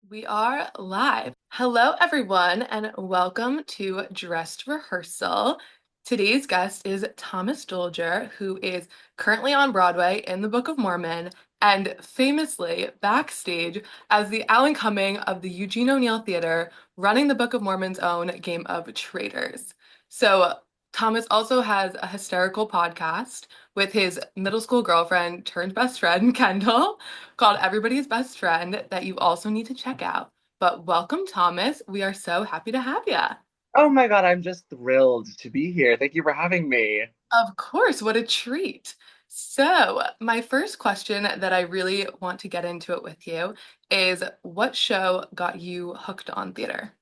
We are live. Hello, everyone, and welcome to Dressed Rehearsal. Today's guest is Thomas Doelger, who is currently on Broadway in the Book of Mormon and famously backstage as the Alan Cumming of the Eugene O'Neill Theater, running the Book of Mormon's own game of Traitors. So, Thomas also has a hysterical podcast with his middle school girlfriend turned best friend, Kendall, called Everybody's Best Friend that you also need to check out. But welcome, Thomas. We are so happy to have you. Oh my God, I'm just thrilled to be here. Thank you for having me. Of course, what a treat. So, my first question that I really want to get into it with you is what show got you hooked on theater?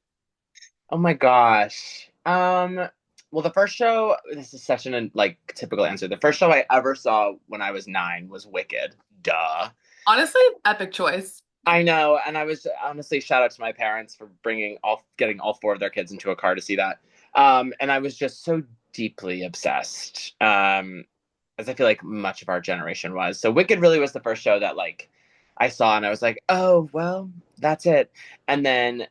Oh my gosh. Well, the first show, this is such an like typical answer. The first show I ever saw when I was 9 was Wicked. Duh. Honestly, epic choice. I know, and I was honestly shout out to my parents for getting all four of their kids into a car to see that. And I was just so deeply obsessed. As I feel like much of our generation was. So Wicked really was the first show that like I saw and I was like, "Oh, well, that's it." And then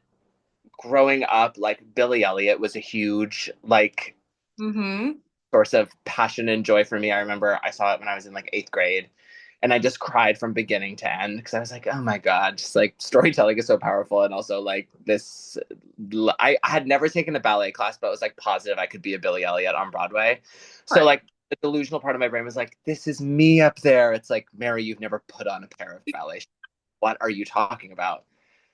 growing up, like Billy Elliot was a huge like Mm-hmm. source of passion and joy for me. I remember I saw it when I was in like 8th grade, and I just cried from beginning to end because I was like, oh my god, just like storytelling is so powerful, and also like this. I had never taken a ballet class, but I was like positive I could be a Billy Elliot on Broadway. So Right. like the delusional part of my brain was like, this is me up there. It's like, Mary, you've never put on a pair of ballet shoes. What are you talking about?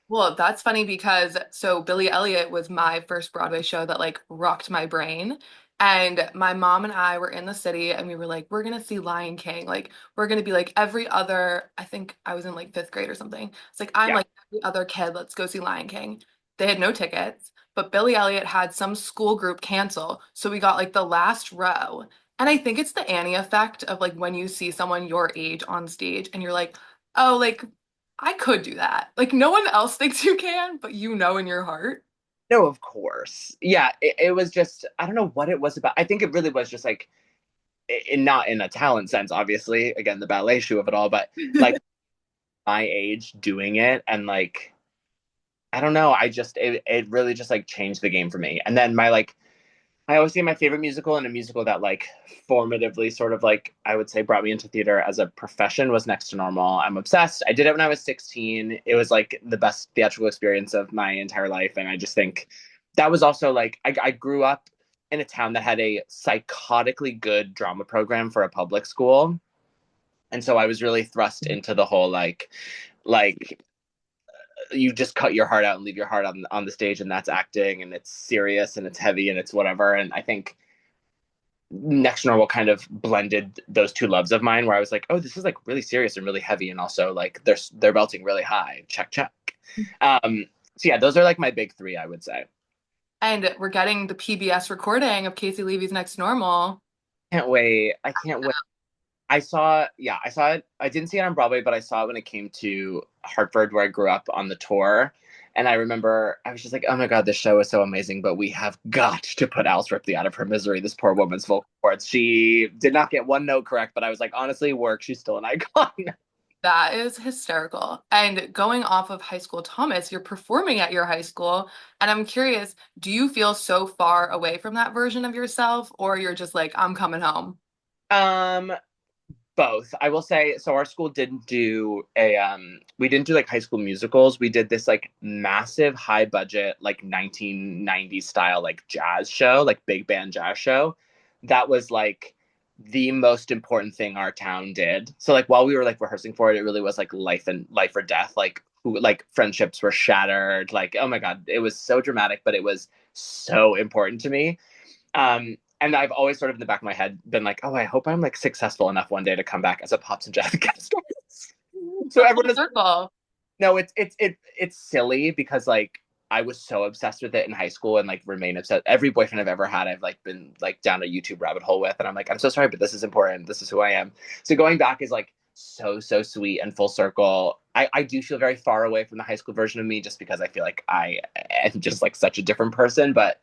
Well, that's funny because Billy Elliot was my first Broadway show that like rocked my brain. And my mom and I were in the city and we were like, we're gonna see Lion King. Like, we're gonna be like every other, I think I was in like fifth grade or something. It's like, I'm Yeah. like every other kid, let's go see Lion King. They had no tickets, but Billy Elliot had some school group cancel. So we got like the last row. And I think it's the Annie effect of like when you see someone your age on stage and you're like, oh, like I could do that. Like no one else thinks you can, but you know in your heart. No, of course. Yeah, it was just I don't know what it was about. I think it really was just like not in a talent sense, obviously. Again, the ballet shoe of it all, but like my age doing it and like I don't know. It really just like changed the game for me. And then my like I always say my favorite musical and a musical that like formatively sort of like I would say brought me into theater as a profession was Next to Normal. I'm obsessed. I did it when I was 16. It was like the best theatrical experience of my entire life. And I just think that was also like I grew up in a town that had a psychotically good drama program for a public school. And so I was really thrust into the whole like you just cut your heart out and leave your heart on the stage, and that's acting, and it's serious and it's heavy and it's whatever. And I think Next Normal kind of blended those two loves of mine, where I was like, oh, this is like really serious and really heavy, and also like they're belting really high. Check check. So yeah, those are like my big three, I would say. And we're getting the PBS recording of Casey Levy's Next Normal. Can't wait. I can't wait. I saw it. I didn't see it on Broadway, but I saw it when it came to Hartford, where I grew up on the tour. And I remember I was just like, oh my God, this show is so amazing, but we have got to put Alice Ripley out of her misery, this poor woman's vocal cords. She did not get one note correct, but I was like, honestly, work. She's still an icon. That is hysterical. And going off of High School Thomas, you're performing at your high school. And I'm curious, do you feel so far away from that version of yourself, or you're just like, I'm coming home? um, Both. I will say, so our school didn't do we didn't do like high school musicals. We did this like massive high budget, like 1990s style, like jazz show, like big band jazz show. That was like the most important thing our town did. So like while we were like rehearsing for it, it really was like life or death. Like who like friendships were shattered. Like, oh my God, it was so dramatic, but it was so important to me. And I've always sort of in the back of my head been like, oh, I hope I'm like successful enough one day to come back as a Pops and Jazz guest. So A full everyone is circle. no, it's silly because like I was so obsessed with it in high school and like remain obsessed. Every boyfriend I've ever had, I've like been like down a YouTube rabbit hole with, and I'm like, I'm so sorry, but this is important. This is who I am. So going back is like so sweet and full circle. I do feel very far away from the high school version of me just because I feel like I am just like such a different person. But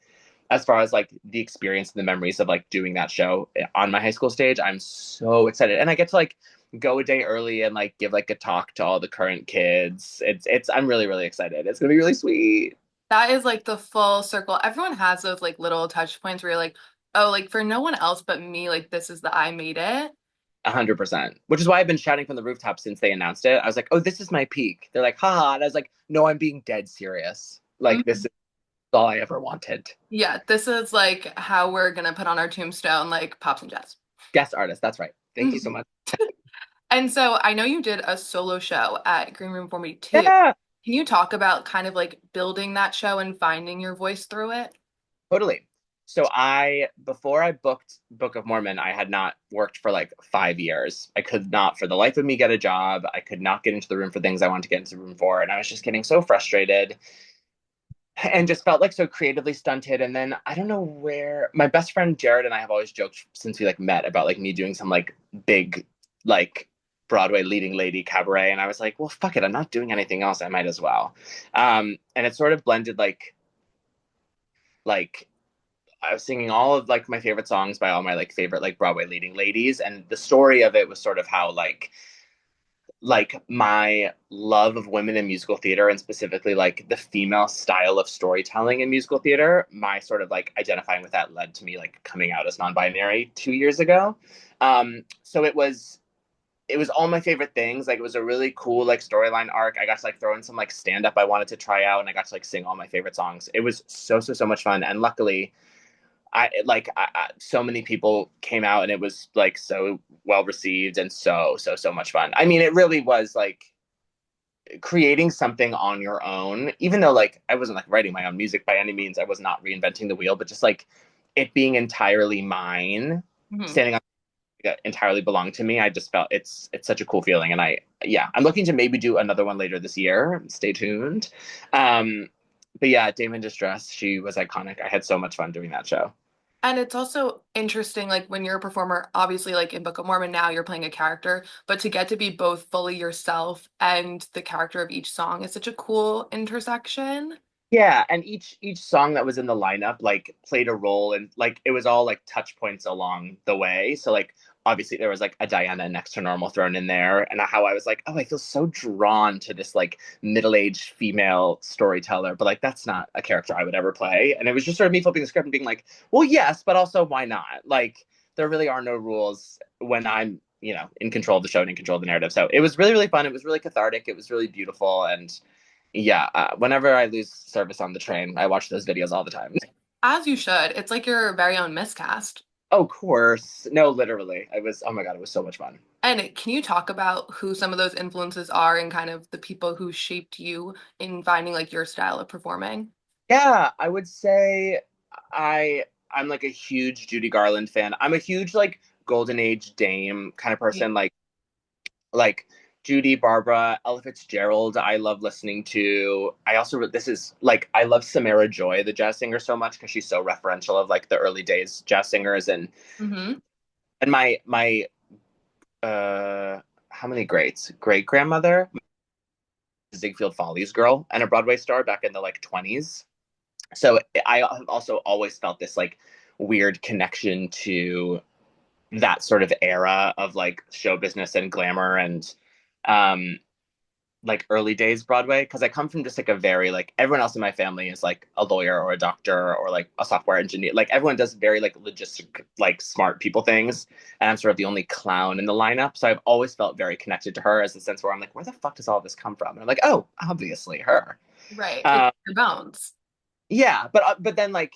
as far as like the experience and the memories of like doing that show on my high school stage, I'm so excited. And I get to like go a day early and like give like a talk to all the current kids. It's I'm really really excited. It's gonna be really sweet. That is like the full circle. Everyone has those like little touch points where you're like, oh, like for no one else but me, like this is the I made it. 100%. Which is why I've been shouting from the rooftop since they announced it. I was like, "Oh, this is my peak." They're like, "Haha," and I was like, "No, I'm being dead serious. Like this Mhm. is all I ever wanted." Yeah, this is like how we're gonna put on our tombstone, like pops and jazz. Guest artist. That's right. Thank you so Mhm. much. And so I know you did a solo show at Green Room 42. Yeah, Can you talk about kind of like building that show and finding your voice through it? totally. So I before I booked Book of Mormon, I had not worked for like 5 years. I could not for the life of me get a job. I could not get into the room for things I wanted to get into the room for. And I was just getting so frustrated and just felt like so creatively stunted. And then I don't know where my best friend Jared and I have always joked since we like met about like me doing some like big like Broadway leading lady cabaret. And I was like, well, fuck it. I'm not doing anything else. I might as well. And it sort of blended like I was singing all of like my favorite songs by all my like favorite like Broadway leading ladies. And the story of it was sort of how like my love of women in musical theater and specifically like the female style of storytelling in musical theater, my sort of like identifying with that led to me like coming out as non-binary 2 years ago. So it was all my favorite things. Like it was a really cool like storyline arc. I got to like throw in some like stand up I wanted to try out, and I got to like sing all my favorite songs. It was so much fun, and luckily so many people came out and it was like so well received and so much fun. I mean, it really was like creating something on your own, even though like I wasn't like writing my own music by any means. I was not reinventing the wheel, but just like it being entirely mine, Mhm. standing on that entirely belonged to me. I just felt it's such a cool feeling, and I'm looking to maybe do another one later this year. Stay tuned. Um, but yeah, Damon Distress, she was iconic. I had so much fun doing that show. And it's also interesting, like when you're a performer, obviously, like in Book of Mormon now, you're playing a character, but to get to be both fully yourself and the character of each song is such a cool intersection. Yeah, and each song that was in the lineup like played a role, and like it was all like touch points along the way. So like obviously there was like a Diana next to normal thrown in there, and how I was like, oh, I feel so drawn to this like middle-aged female storyteller, but like that's not a character I would ever play. And it was just sort of me flipping the script and being like, well, yes, but also why not? Like there really are no rules when I'm in control of the show and in control of the narrative. So it was really really fun. It was really cathartic. It was really beautiful, and yeah, whenever I lose service on the train, I watch those videos all the time. As you should. It's like your very own miscast. Oh, of course. No, literally. Oh my God, it was so much fun. And can you talk about who some of those influences are and kind of the people who shaped you in finding like your style of performing? Yeah, I would say I'm like a huge Judy Garland fan. I'm a huge like golden age dame kind of person. Like Judy, Barbara, Ella Fitzgerald, I love listening to. I also this is like I love Samara Joy, the jazz singer, so much because she's so referential of like the early days jazz singers, Mm-hmm. and my uh how many greats? Great grandmother, Ziegfeld Follies girl, and a Broadway star back in the like 20s. So I have also always felt this like weird connection to that sort of era of like show business and glamour and um like early days Broadway, because I come from just like a very like everyone else in my family is like a lawyer or a doctor or like a software engineer. Like everyone does very like logistic, like smart people things, and I'm sort of the only clown in the lineup. So I've always felt very connected to her as a sense where I'm like, where the fuck does all this come from? And I'm like, oh, obviously her. Right. It's Um, your bones. yeah, but then like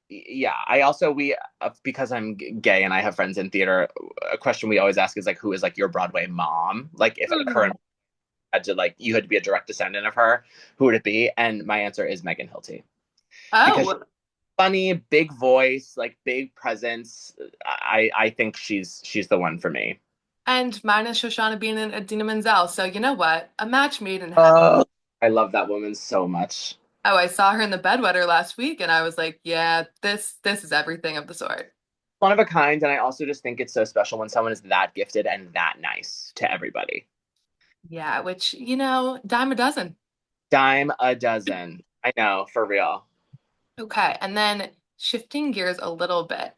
yeah, I also we because I'm gay and I have friends in theater. A question we always ask is like, who is like your Broadway mom? Like if a Hmm. current had to like you had to be a direct descendant of her, who would it be? And my answer is Megan Hilty because she's Oh, funny, big voice, like big presence. I think she's the one for me. and mine is Shoshana Bean and Adina Menzel. So you know what? A match made in heaven. Oh, I love that woman so much. Oh, I saw her in the bedwetter last week and I was like, yeah, this is everything of the sort. One of a kind, and I also just think it's so special when someone is that gifted and that nice to everybody. Yeah, which, dime a dozen. Dime a dozen. I know, for real. Okay, and then shifting gears a little bit.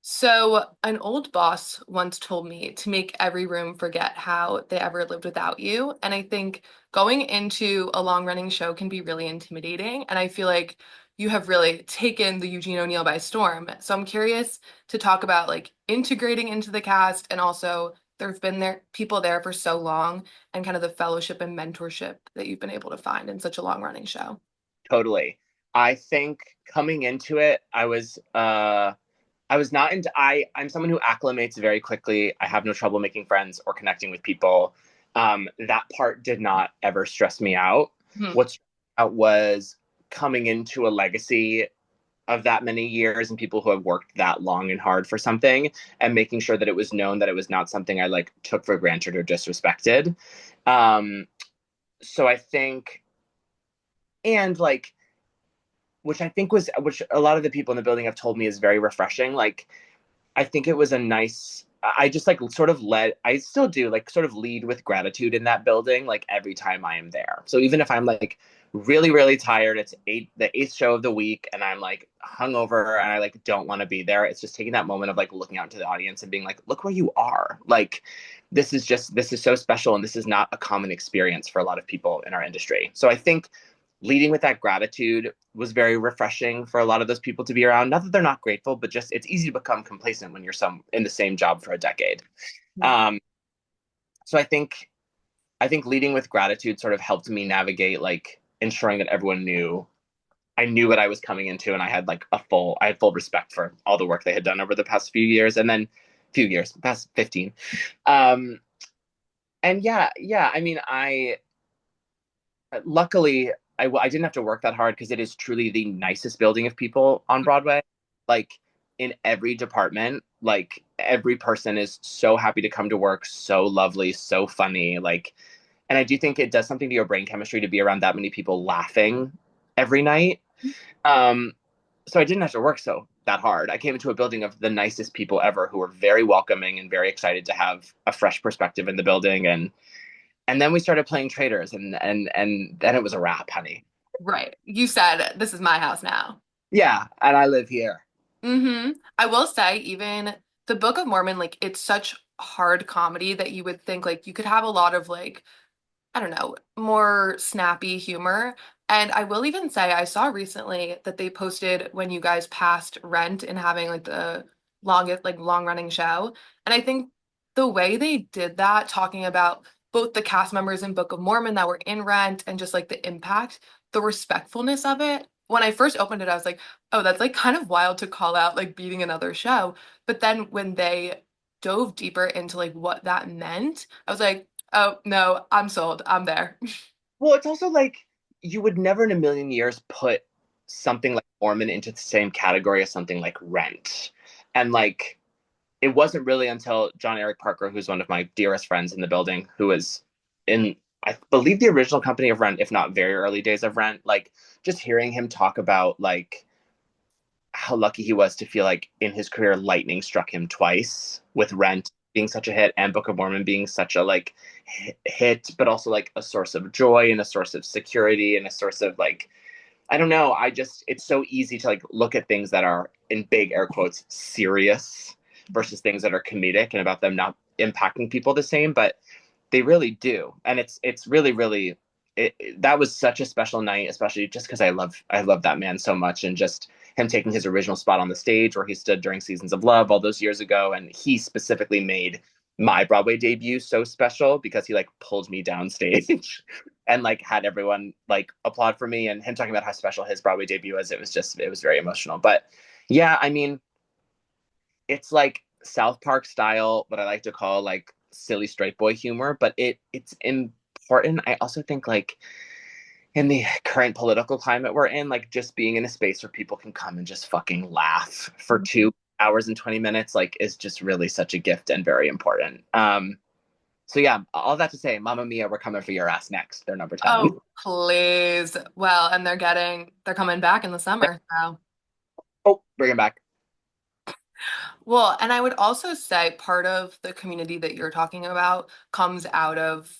So, an old boss once told me to make every room forget how they ever lived without you. And I think going into a long-running show can be really intimidating. And I feel like you have really taken the Eugene O'Neill by storm. So, I'm curious to talk about like integrating into the cast and also there have been there people there for so long and kind of the fellowship and mentorship that you've been able to find in such a long-running show. Totally. I think coming into it, I was not into I'm someone who acclimates very quickly. I have no trouble making friends or connecting with people. That part did not ever stress me out. Hmm. What stressed me out was coming into a legacy of that many years and people who have worked that long and hard for something and making sure that it was known that it was not something I like took for granted or disrespected. Um, so I think, and like, which a lot of the people in the building have told me is very refreshing. Like, I think it was a nice, I just like sort of I still do like sort of lead with gratitude in that building, like every time I am there. So even if I'm like really, really tired, it's the eighth show of the week and I'm like hungover and I like don't want to be there. It's just taking that moment of like looking out into the audience and being like, look where you are. Like, this is so special and this is not a common experience for a lot of people in our industry. So I think leading with that gratitude was very refreshing for a lot of those people to be around. Not that they're not grateful, but just it's easy to become complacent when you're some in the same job for a decade. Um, so I think leading with gratitude sort of helped me navigate like ensuring that everyone knew I knew what I was coming into, and I had full respect for all the work they had done over the past few years, and then past 15. Um, and yeah. I mean, I luckily I didn't have to work that hard because it is truly the nicest building of people on Broadway. Like in every department, like every person is so happy to come to work, so lovely, so funny. Like, and I do think it does something to your brain chemistry to be around that many people laughing every night. Um, so I didn't have to work so that hard. I came into a building of the nicest people ever who were very welcoming and very excited to have a fresh perspective in the building and then we started playing Traitors, and then it was a wrap, honey. Right. You said this is my house now. Yeah, and I live here. I will say, even the Book of Mormon, like it's such hard comedy that you would think like you could have a lot of like I don't know, more snappy humor. And I will even say, I saw recently that they posted when you guys passed Rent and having like the longest, like long running show. And I think the way they did that, talking about both the cast members in Book of Mormon that were in Rent and just like the impact, the respectfulness of it. When I first opened it, I was like, oh, that's like kind of wild to call out like beating another show. But then when they dove deeper into like what that meant, I was like, oh, no, I'm sold. I'm there. Well, it's also like you would never in a million years put something like Mormon into the same category as something like Rent. And like it wasn't really until John Eric Parker, who's one of my dearest friends in the building, who was in I believe the original company of Rent, if not very early days of Rent, like just hearing him talk about like how lucky he was to feel like in his career lightning struck him twice with Rent being such a hit and Book of Mormon being such a like hit, but also like a source of joy and a source of security and a source of like I don't know. I just it's so easy to like look at things that are in big air quotes serious versus things that are comedic and about them not impacting people the same, but they really do. And it's really that was such a special night, especially just because I love that man so much and just him taking his original spot on the stage where he stood during Seasons of Love all those years ago, and he specifically made my Broadway debut so special because he like pulled me downstage and like had everyone like applaud for me and him talking about how special his Broadway debut was. It was very emotional. But yeah, I mean, it's like South Park style, what I like to call like silly straight boy humor, but it's important. I also think like in the current political climate we're in, like just being in a space where people can come and just fucking laugh for 2 hours and 20 minutes, like is just really such a gift and very important. So yeah, all that to say, Mamma Mia, we're coming for your ass next. They're number 10. Oh, please. Well, and they're coming back in the summer. So, Oh, bring him back. well, and I would also say part of the community that you're talking about comes out of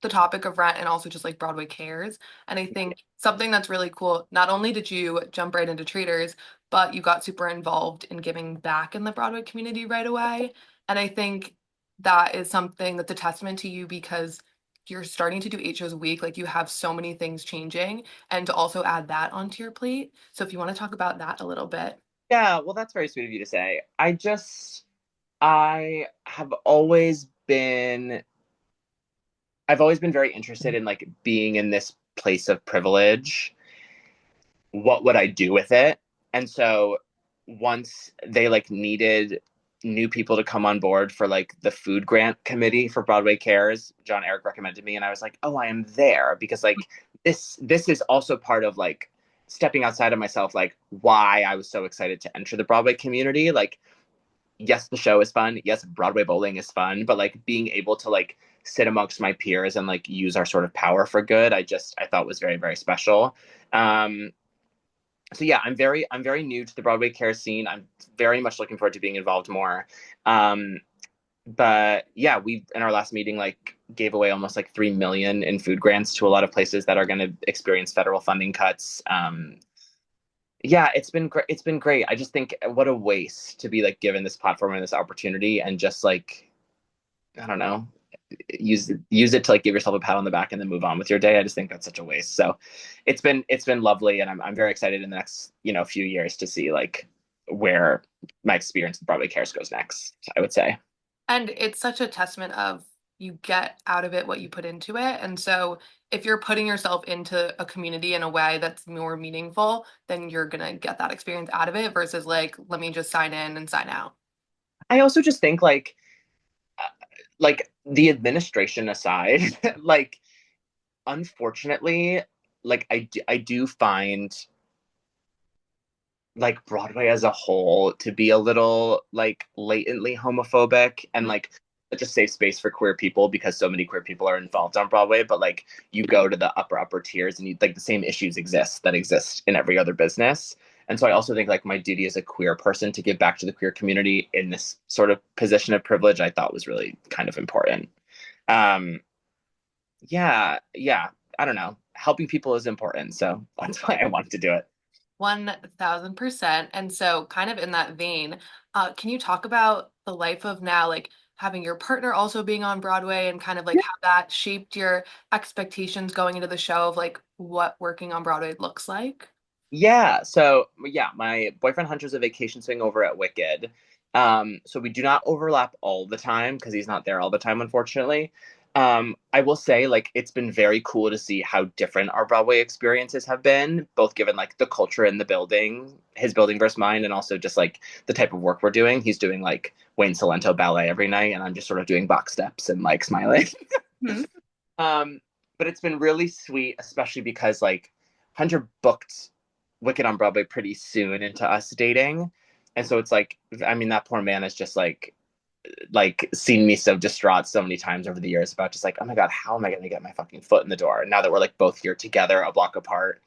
the topic of rent and also just like Broadway cares. And I think something that's really cool, not only did you jump right into Traitors, but you got super involved in giving back in the Broadway community right away. And I think that is something that's a testament to you because you're starting to do 8 shows a week. Like you have so many things changing, and to also add that onto your plate. So if you want to talk about that a little bit. Yeah, well, that's very sweet of you to say. I have always been, I've always been very interested in like being in this place of privilege. What would I do with it? And so once they like needed new people to come on board for like the food grant committee for Broadway Cares, John Eric recommended me and I was like, "Oh, I am there," because like this is also part of like stepping outside of myself, like why I was so excited to enter the Broadway community. Like yes, the show is fun. Yes, Broadway bowling is fun, but like being able to like sit amongst my peers and like use our sort of power for good, I thought was very, very special. Um, so yeah, I'm very new to the Broadway care scene. I'm very much looking forward to being involved more. Um, but yeah, we in our last meeting like gave away almost like 3 million in food grants to a lot of places that are going to experience federal funding cuts. Yeah, it's been great. It's been great. I just think what a waste to be like given this platform and this opportunity and just like I don't know, use it to like give yourself a pat on the back and then move on with your day. I just think that's such a waste. So it's been lovely, and I'm very excited in the next few years to see like where my experience with Broadway Cares goes next. I would say. And it's such a testament of you get out of it what you put into it. And so if you're putting yourself into a community in a way that's more meaningful, then you're gonna get that experience out of it versus like, let me just sign in and sign out. I also just think like the administration aside, like unfortunately, like I do find like Broadway as a whole to be a little like latently homophobic and like such a safe space for queer people because so many queer people are involved on Broadway. But like you go to the upper tiers and you like the same issues exist that exist in every other business. And so I also think like my duty as a queer person to give back to the queer community in this sort of position of privilege I thought was really kind of important. Um, yeah, I don't know. Helping people is important, so that's why I wanted to do it. 1000%. And so, kind of in that vein, can you talk about the life of now, like having your partner also being on Broadway and kind of like how that shaped your expectations going into the show of like what working on Broadway looks like? Yeah. So yeah, my boyfriend Hunter's a vacation swing over at Wicked. So we do not overlap all the time because he's not there all the time, unfortunately. I will say, like, it's been very cool to see how different our Broadway experiences have been, both given like the culture in the building, his building versus mine, and also just like the type of work we're doing. He's doing like Wayne Salento ballet every night, and I'm just sort of doing box steps and like smiling. Hmm. Um, but it's been really sweet, especially because like Hunter booked Wicked on Broadway pretty soon into us dating. And so it's like, I mean, that poor man has just like seen me so distraught so many times over the years about just like, oh my God, how am I going to get my fucking foot in the door? And now that we're like both here together, a block apart,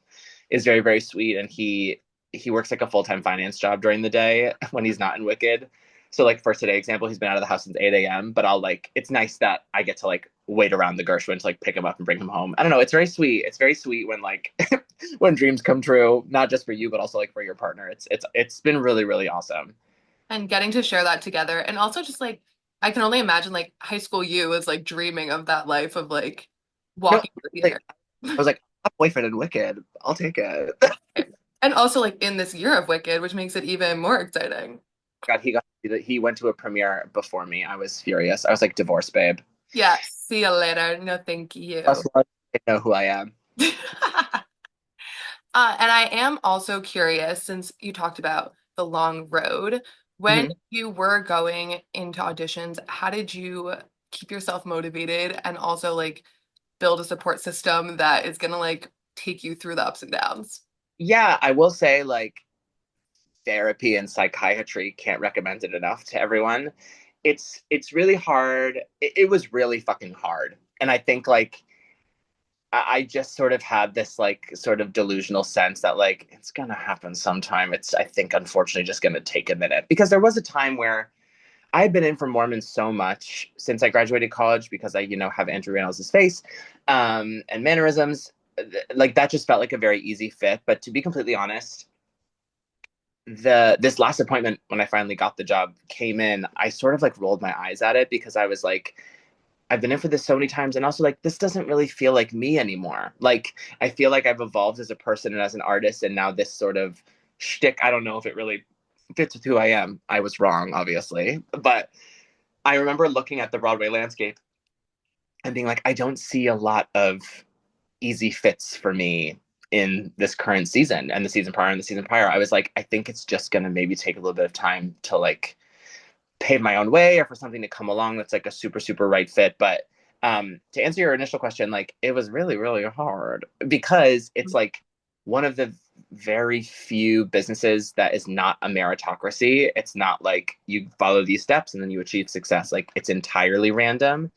is very, very sweet. And he works like a full-time finance job during the day when he's not in Wicked. So like for today example, he's been out of the house since 8 a.m. But I'll like it's nice that I get to like wait around the Gershwin to like pick him up and bring him home. I don't know. It's very sweet. It's very sweet when like when dreams come true, not just for you, but also like for your partner. It's been really, really awesome. And getting to share that together. And also just like I can only imagine like high school you is like dreaming of that life of like No, walking through like theater. I was like, I'm boyfriend in Wicked. I'll take it. And also like in this year of Wicked, which makes it even more exciting. God, he went to a premiere before me. I was furious. I was like, divorce, babe. Yeah, see you later. No, thank you. Plus, I know who I am. And I am also curious, since you talked about the long road, when Mhm. you were going into auditions, how did you keep yourself motivated and also like build a support system that is gonna like take you through the ups and downs? Yeah, I will say like therapy and psychiatry can't recommend it enough to everyone. It's really hard. It was really fucking hard. And I think like I just sort of had this like sort of delusional sense that like it's gonna happen sometime. It's I think unfortunately just gonna take a minute because there was a time where I had been in for Mormon so much since I graduated college because I have Andrew Reynolds' face and mannerisms. Like that just felt like a very easy fit. But to be completely honest, this last appointment when I finally got the job came in, I sort of like rolled my eyes at it because I was like, I've been in for this so many times, and also like this doesn't really feel like me anymore. Like I feel like I've evolved as a person and as an artist, and now this sort of shtick, I don't know if it really fits with who I am. I was wrong, obviously, but I remember looking at the Broadway landscape and being like, I don't see a lot of easy fits for me in this current season and the season prior and the season prior. I was like, I think it's just gonna maybe take a little bit of time to like pave my own way or for something to come along that's like a super, super right fit. But to answer your initial question, like it was really, really hard because it's like one of the very few businesses that is not a meritocracy. It's not like you follow these steps and then you achieve success. Like it's entirely random,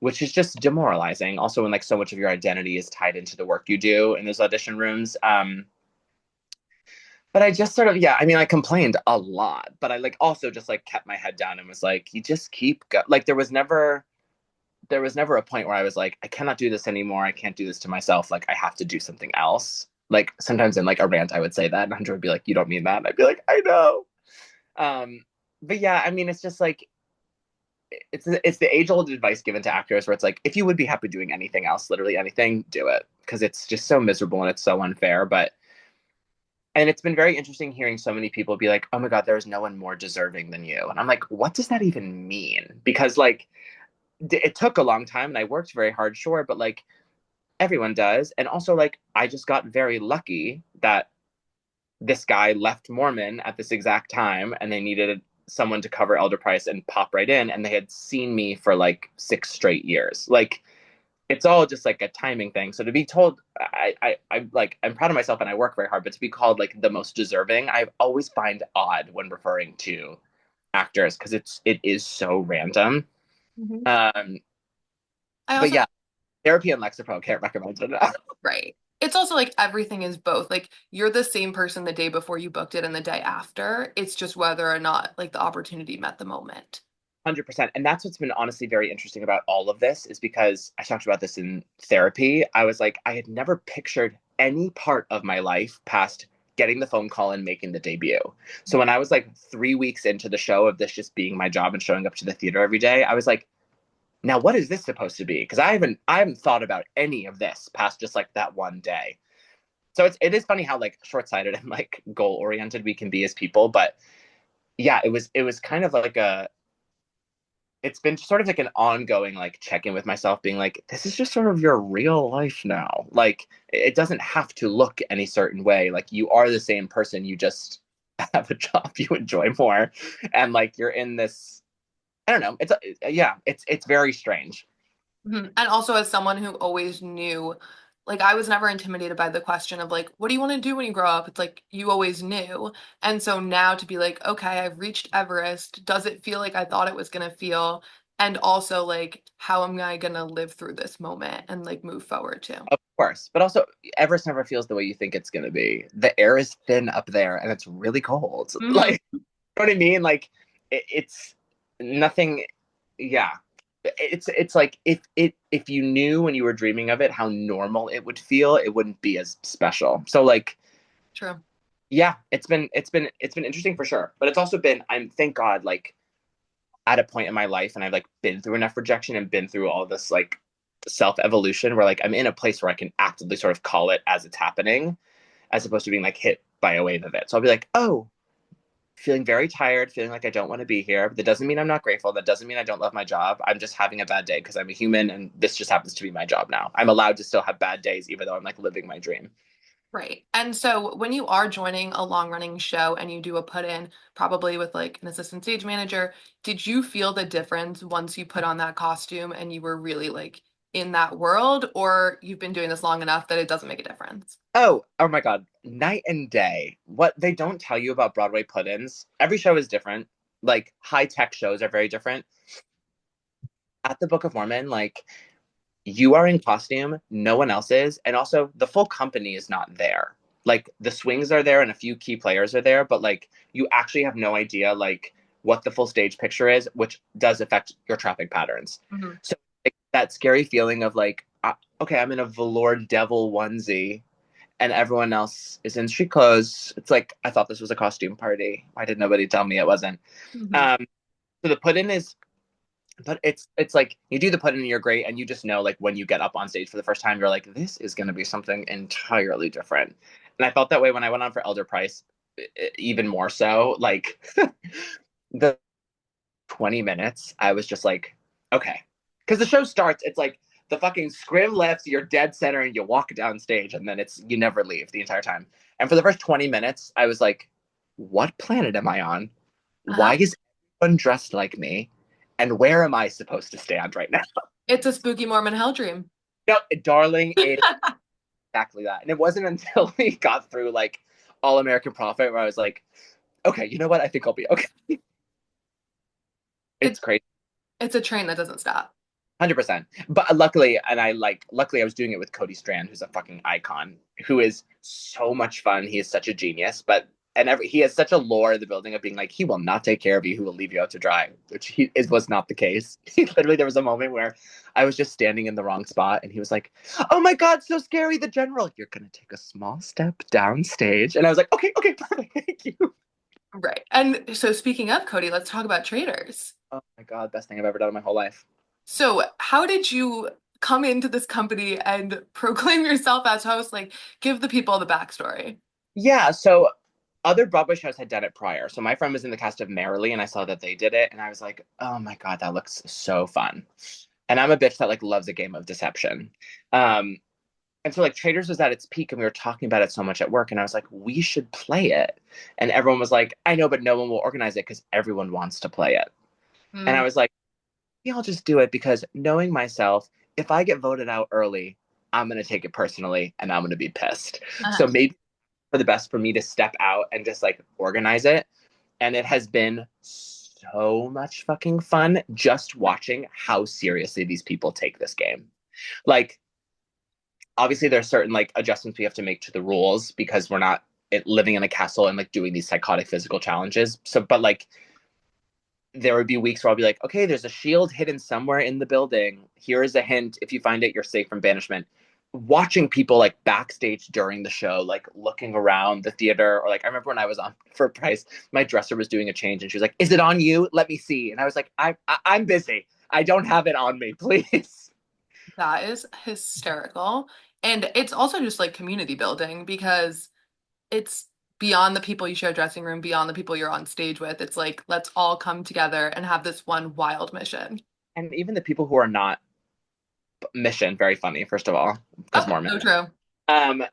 which is just demoralizing. Also, when like so much of your identity is tied into the work you do in those audition rooms. But I just sort of, yeah, I mean, I complained a lot, but I like also just like kept my head down and was like, you just keep go. Like there was never a point where I was like, I cannot do this anymore. I can't do this to myself. Like I have to do something else. Like sometimes in like a rant, I would say that, and Hunter would be like, you don't mean that. And I'd be like, I know. Um, but yeah, I mean, it's just like it's the age old advice given to actors where it's like, if you would be happy doing anything else, literally anything, do it because it's just so miserable and it's so unfair. But and it's been very interesting hearing so many people be like, oh my God, there's no one more deserving than you. And I'm like, what does that even mean? Because like it took a long time and I worked very hard, sure, but like everyone does. And also like I just got very lucky that this guy left Mormon at this exact time and they needed someone to cover Elder Price and pop right in. And they had seen me for like 6 straight years. Like it's all just like a timing thing. So to be told, I like I'm proud of myself and I work very hard, but to be called like the most deserving, I always find odd when referring to actors because it is so random. Mhm. Um, I but also yeah, therapy and Lexapro can't recommend it enough. Right. It's also like everything is both. Like you're the same person the day before you booked it and the day after. It's just whether or not like the opportunity met the moment. 100%. And that's what's been honestly very interesting about all of this is because I talked about this in therapy. I was like, I had never pictured any part of my life past getting the phone call and making the debut. So when I was like 3 weeks into the show of this just being my job and showing up to the theater every day, I was like, now what is this supposed to be? Because I haven't thought about any of this past just like that one day. So it is funny how like short-sighted and like goal-oriented we can be as people. But yeah, it was kind of like a it's been sort of like an ongoing like check-in with myself being like this is just sort of your real life now, like it doesn't have to look any certain way, like you are the same person, you just have a job you enjoy more and like you're in this, I don't know, yeah, it's very strange. Mhm. And also as someone who always knew, like I was never intimidated by the question of like, what do you want to do when you grow up? It's like you always knew. And so now to be like, okay, I've reached Everest. Does it feel like I thought it was gonna feel? And also like, how am I gonna live through this moment and like move forward too? Of course, but also Everest never feels the way you think it's going to be. The air is thin up there and it's really cold. Mhm. Like, you know what I mean? Like it's nothing. Yeah, it's like if you knew when you were dreaming of it how normal it would feel, it wouldn't be as special. So like, True. yeah, it's been interesting for sure. But it's also been, I'm thank God like at a point in my life, and I've like been through enough rejection and been through all this like self evolution where like I'm in a place where I can actively sort of call it as it's happening, as opposed to being like hit by a wave of it. So I'll be like, oh, feeling very tired, feeling like I don't want to be here. But that doesn't mean I'm not grateful. That doesn't mean I don't love my job. I'm just having a bad day because I'm a human and this just happens to be my job now. I'm allowed to still have bad days, even though I'm like living my dream. Right. And so when you are joining a long running show and you do a put in, probably with like an assistant stage manager, did you feel the difference once you put on that costume and you were really like in that world, or you've been doing this long enough that it doesn't make a difference? Oh my God. Night and day. What they don't tell you about Broadway put ins, every show is different. Like high tech shows are very different. At the Book of Mormon, like you are in costume, no one else is, and also the full company is not there. Like the swings are there and a few key players are there, but like you actually have no idea like what the full stage picture is, which does affect your traffic patterns. Mhm. So like, that scary feeling of like, okay, I'm in a velour devil onesie, and everyone else is in street clothes. It's like, I thought this was a costume party. Why did nobody tell me it wasn't? Mhm. Um, so the put in is, but it's like you do the put in and you're great, and you just know like when you get up on stage for the first time, you're like, this is going to be something entirely different. And I felt that way when I went on for Elder Price, even more so. Like the 20 minutes, I was just like, okay, because the show starts, it's like the fucking scrim lifts, you're dead center, and you walk down stage, and then it's you never leave the entire time. And for the first 20 minutes, I was like, what planet am I on? Uh-huh. Why is everyone dressed like me? And where am I supposed to stand right now? It's a spooky Mormon hell dream. No, darling, it's exactly that. And it wasn't until we got through like All American Prophet where I was like, okay, you know what? I think I'll be okay. It It's crazy. it's a train that doesn't stop. 100%. But luckily, luckily I was doing it with Cody Strand, who's a fucking icon, who is so much fun. He is such a genius, but he has such a lore in the building of being like, he will not take care of you, who will leave you out to dry, which was not the case. Literally, there was a moment where I was just standing in the wrong spot, and he was like, "Oh my god, so scary! The general, you're gonna take a small step downstage," and I was like, "Okay, okay, perfect, thank you." Right. And so speaking of Cody, let's talk about Traitors. Oh my god, best thing I've ever done in my whole life. So how did you come into this company and proclaim yourself as host? Like, give the people the backstory. Yeah, so other Broadway shows had done it prior. So my friend was in the cast of Merrily, and I saw that they did it, and I was like, "Oh my god, that looks so fun!" And I'm a bitch that like loves a game of deception. Um, and so like Traders was at its peak, and we were talking about it so much at work, and I was like, "We should play it." And everyone was like, "I know, but no one will organize it because everyone wants to play it." And I Mm. was like, "Yeah, I'll just do it because knowing myself, if I get voted out early, I'm gonna take it personally, and I'm gonna be pissed." So Uh-huh. maybe for the best for me to step out and just like organize it. And it has been so much fucking fun just watching how seriously these people take this game. Like, obviously, there's certain like adjustments we have to make to the rules because we're not living in a castle and like doing these psychotic physical challenges. So, but like, there would be weeks where I'll be like, okay, there's a shield hidden somewhere in the building. Here is a hint. If you find it, you're safe from banishment. Watching people like backstage during the show, like looking around the theater, or like I remember when I was on for Price, my dresser was doing a change and she was like, "Is it on you? Let me see." And I was like, I'm busy. I don't have it on me, please." That is hysterical. And it's also just like community building because it's beyond the people you share a dressing room, beyond the people you're on stage with. It's like, let's all come together and have this one wild mission. And even the people who are not mission, very funny, first of all, because Oh, Mormon. so true. Um,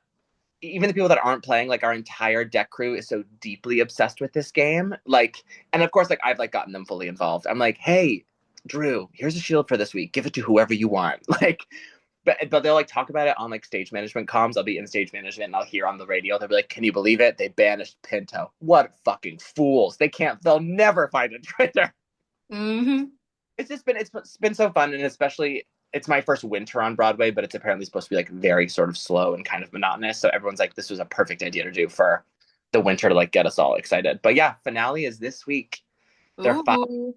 Even the people that aren't playing, like our entire deck crew is so deeply obsessed with this game. Like, and of course, like I've like gotten them fully involved. I'm like, "Hey, Drew, here's a shield for this week. Give it to whoever you want." Like, but they'll like talk about it on like stage management comms. I'll be in stage management and I'll hear on the radio. They'll be like, "Can you believe it? They banished Pinto. What fucking fools! They can't. They'll never find a traitor." Hmm. It's been so fun, and especially it's my first winter on Broadway, but it's apparently supposed to be like very sort of slow and kind of monotonous. So everyone's like, this was a perfect idea to do for the winter to like get us all excited. But yeah, finale is this week. They're five Ooh,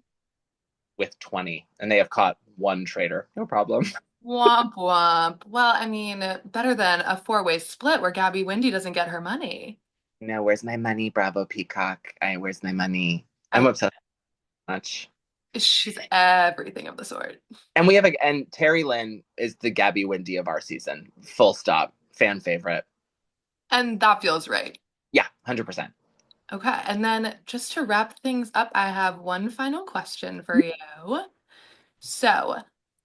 with 20, and they have caught one traitor. No problem. womp womp. Well, I mean, better than a four-way split where Gabby Windy doesn't get her money. No, where's my money, Bravo Peacock? Where's my money? I'm I upset much. She's everything of the sort. And we have and Terry Lynn is the Gabby Windy of our season. Full stop. Fan favorite. And that feels right. Yeah, 100%. Okay, and then just to wrap things up, I have one final question for you. So,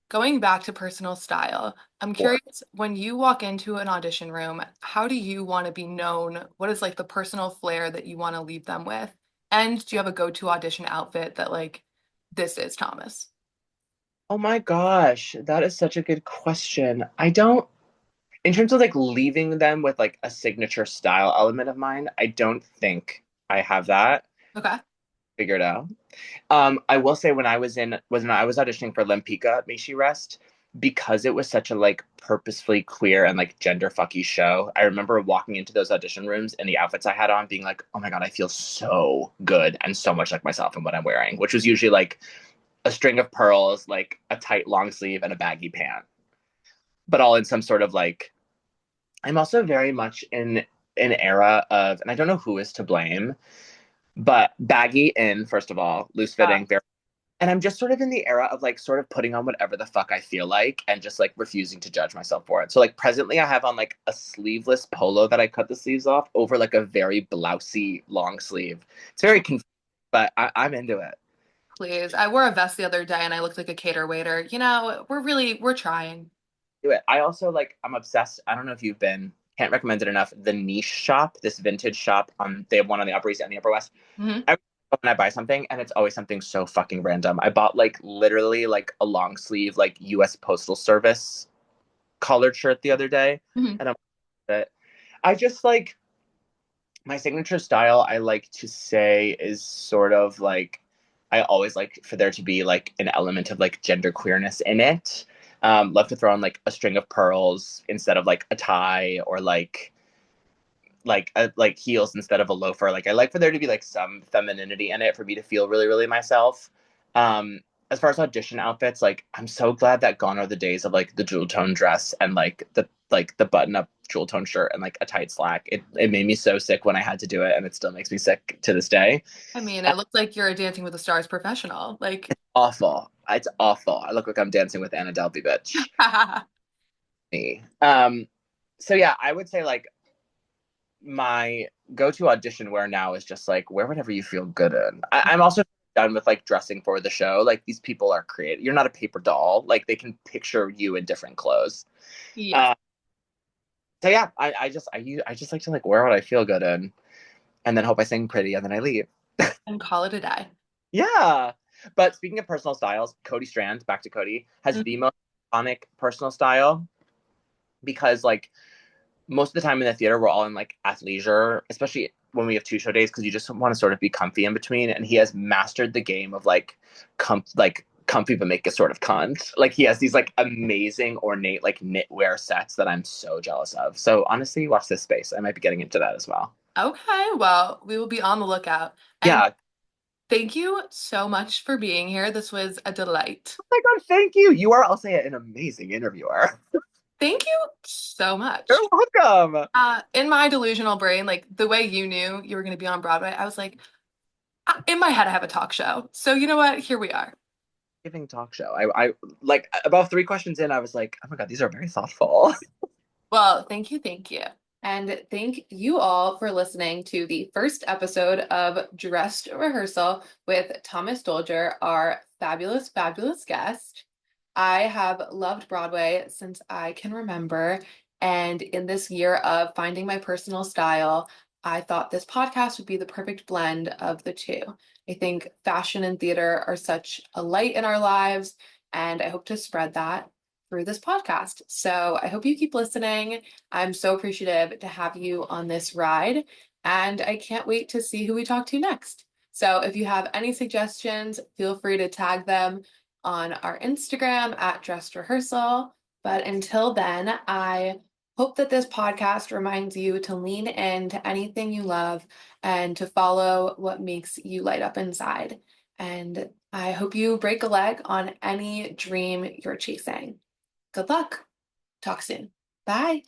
going back to personal style, I'm Four. curious when you walk into an audition room, how do you want to be known? What is like the personal flair that you want to leave them with? And do you have a go-to audition outfit that like this is Thomas? Oh my gosh, that is such a good question. I don't, in terms of like leaving them with like a signature style element of mine, I don't think I have that Okay. figured out. I will say when I was auditioning for Lempicka, May She Rest, because it was such a like purposefully queer and like gender fucky show. I remember walking into those audition rooms and the outfits I had on being like, oh my God, I feel so good and so much like myself in what I'm wearing, which was usually like a string of pearls, like a tight long sleeve and a baggy pant, but all in some sort of like I'm also very much in an era of, and I don't know who is to blame, but baggy in, first of all, loose Uh, fitting, very. And I'm just sort of in the era of like sort of putting on whatever the fuck I feel like and just like refusing to judge myself for it. So like presently I have on like a sleeveless polo that I cut the sleeves off over like a very blousy long sleeve. It's very confusing, but I'm into it. Please. I wore a vest the other day and I looked like a cater waiter. We're trying. Do it. I also like I'm obsessed. I don't know if you've been, can't recommend it enough. The Niche Shop, this vintage shop on they have one on the Upper East and the Upper West. Hmm. Every time when I buy something and it's always something so fucking random. I bought like literally like a long sleeve like US Postal Service collared shirt the other day Hmm. and I'm it. I just like my signature style I like to say is sort of like I always like for there to be like an element of like gender queerness in it. Love to throw on like a string of pearls instead of like a tie or like heels instead of a loafer. Like I like for there to be like some femininity in it for me to feel really, really myself. Um, as far as audition outfits, like I'm so glad that gone are the days of like the jewel tone dress and like the button up jewel tone shirt and like a tight slack. It made me so sick when I had to do it, and it still makes me sick to this day. I mean, it looks like you're a Dancing with the Stars professional. Like, Awful. It's awful. I look like I'm dancing with Anna Delvey, bitch. Me. So yeah, I would say like my go-to audition wear now is just like wear whatever you feel good in. I'm also done with like dressing for the show. Like these people are creative. You're not a paper doll. Like they can picture you in different clothes. Yes, Uh, so yeah, I just like to like wear what I feel good in, and then hope I sing pretty, and then I leave. and call it a day. Yeah. But speaking of personal styles, Cody Strand, back to Cody, has the Mhm. most iconic personal style because like most of the time in the theater we're all in like athleisure, especially when we have two show days because you just want to sort of be comfy in between. And he has mastered the game of like comfy but make a sort of cunt. Like he has these like amazing ornate like knitwear sets that I'm so jealous of. So honestly, watch this space. I might be getting into that as well. Okay, well, we will be on the lookout. And Yeah. thank you so much for being here. This was a delight. Oh my god, thank you. You are, I'll say, an amazing interviewer. Thank you so You're much. welcome. In my delusional brain, like the way you knew you were going to be on Broadway, I was like, in my head, I have a talk show. So you know what? Here we are. Giving talk show. I like about three questions in, I was like, oh my god, these are very thoughtful. Well, thank you, thank you. And thank you all for listening to the first episode of Dressed Rehearsal with Thomas Doelger, our fabulous, fabulous guest. I have loved Broadway since I can remember. And in this year of finding my personal style, I thought this podcast would be the perfect blend of the two. I think fashion and theater are such a light in our lives, and I hope to spread that through this podcast. So I hope you keep listening. I'm so appreciative to have you on this ride, and I can't wait to see who we talk to next. So if you have any suggestions, feel free to tag them on our Instagram at Dressed Rehearsal. But until then, I hope that this podcast reminds you to lean into anything you love and to follow what makes you light up inside. And I hope you break a leg on any dream you're chasing. Good luck. Talk soon. Bye.